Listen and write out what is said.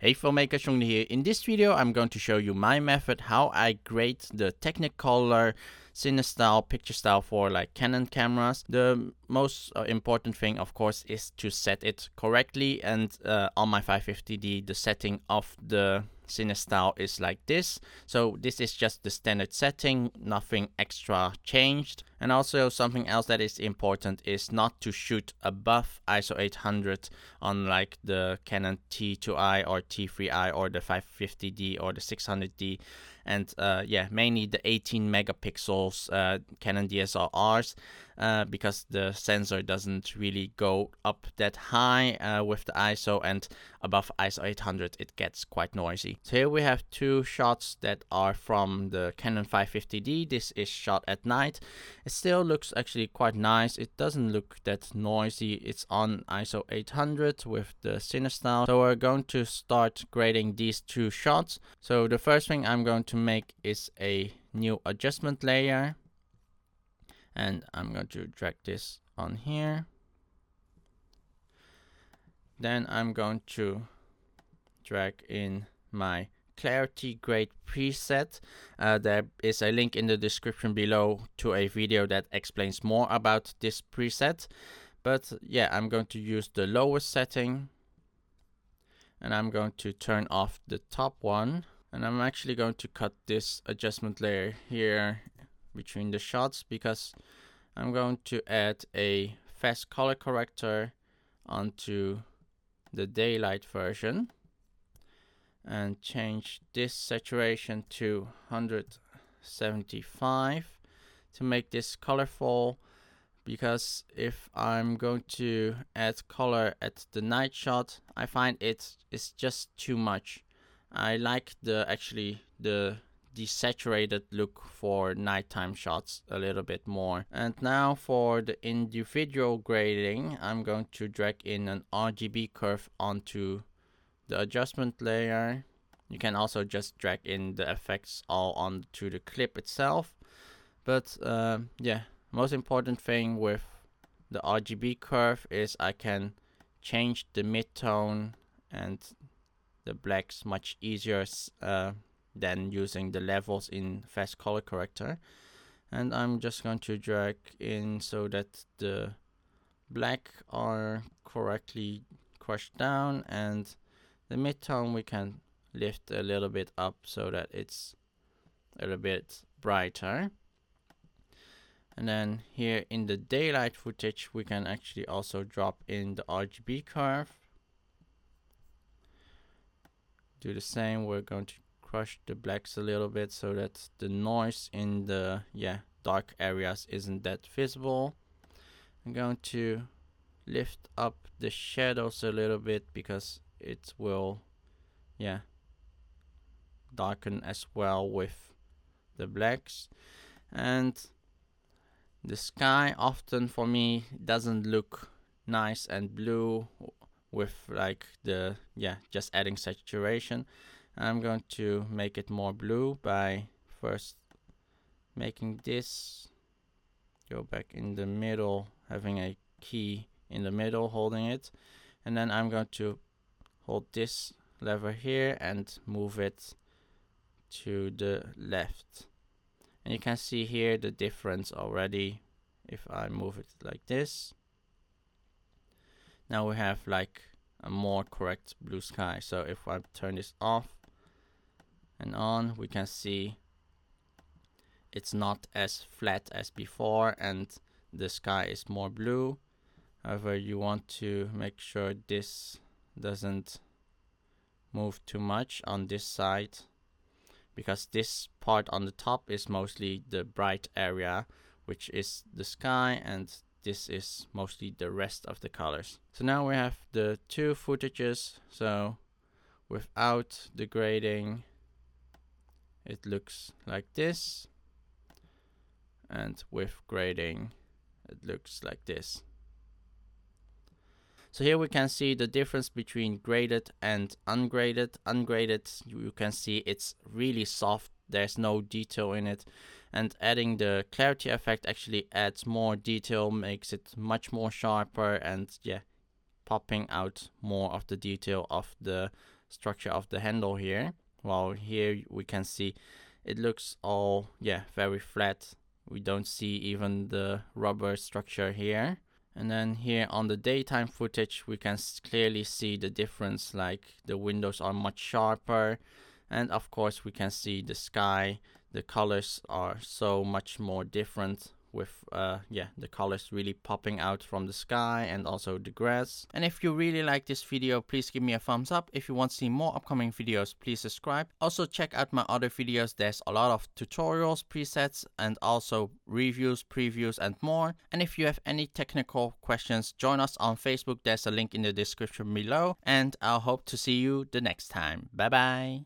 Hey filmmaker, Chung Dha here. In this video I'm going to show you my method how I grade the Technicolor Cinestyle picture style for like Canon cameras. The most important thing of course is to set it correctly, and on my 550D the setting of the Cinestyle is like this. So this is just the standard setting, nothing extra changed. And also something else that is important is not to shoot above ISO 800 on like the Canon T2i or T3i or the 550D or the 600D. And yeah, mainly the 18 megapixels Canon DSLRs, because the sensor doesn't really go up that high with the ISO, and above ISO 800 it gets quite noisy. So here we have two shots that are from the Canon 550D. This is shot at night. It still looks actually quite nice. It doesn't look that noisy. It's on ISO 800 with the Cinestyle. So we're going to start grading these two shots. So the first thing I'm going to make is a new adjustment layer, and I'm going to drag this on here. Then I'm going to drag in my clarity grade preset. There is a link in the description below to a video that explains more about this preset, but yeah, I'm going to use the lowest setting, and I'm going to turn off the top one, and I'm actually going to cut this adjustment layer here between the shots because I'm going to add a fast color corrector onto the daylight version and change this saturation to 175 to make this colorful, because if I'm going to add color at the night shot, I find it is just too much. I like the desaturated look for nighttime shots a little bit more. And now for the individual grading, I'm going to drag in an RGB curve onto the adjustment layer. You can also just drag in the effects all onto the clip itself. But yeah, most important thing with the RGB curve is I can change the midtone and the blacks much easier than using the levels in fast color corrector. And I'm just going to drag in so that the black are correctly crushed down, and the midtone we can lift a little bit up so that it's a little bit brighter. And then here in the daylight footage we can actually also drop in the RGB curve. Do the same, we're going to crush the blacks a little bit so that the noise in the dark areas isn't that visible. I'm going to lift up the shadows a little bit because it will darken as well with the blacks. And the sky often for me doesn't look nice and blue with like the just adding saturation. I'm going to make it more blue by first making this go back in the middle, having a key in the middle holding it, and then I'm going to hold this lever here and move it to the left. And you can see here the difference already if I move it like this. Now we have like a more correct blue sky. So if I turn this off and on, we can see it's not as flat as before and the sky is more blue. However, you want to make sure this doesn't move too much on this side, because this part on the top is mostly the bright area, which is the sky, and this is mostly the rest of the colors. So now we have the two footages. So without the grading it looks like this, and with grading it looks like this. So here we can see the difference between graded and ungraded. Ungraded, you can see it's really soft, there's no detail in it, and adding the clarity effect actually adds more detail, makes it much more sharper, and popping out more of the detail of the structure of the handle here. While here we can see it looks all, very flat. We don't see even the rubber structure here. And then here on the daytime footage, we can clearly see the difference, like the windows are much sharper. And of course, we can see the sky. The colors are so much more different with the colors really popping out from the sky and also the grass. And if you really like this video, please give me a thumbs up. If you want to see more upcoming videos, please subscribe. Also check out my other videos. There's a lot of tutorials, presets, and also reviews, previews, and more. And if you have any technical questions, join us on Facebook. There's a link in the description below. And I'll hope to see you the next time. Bye bye.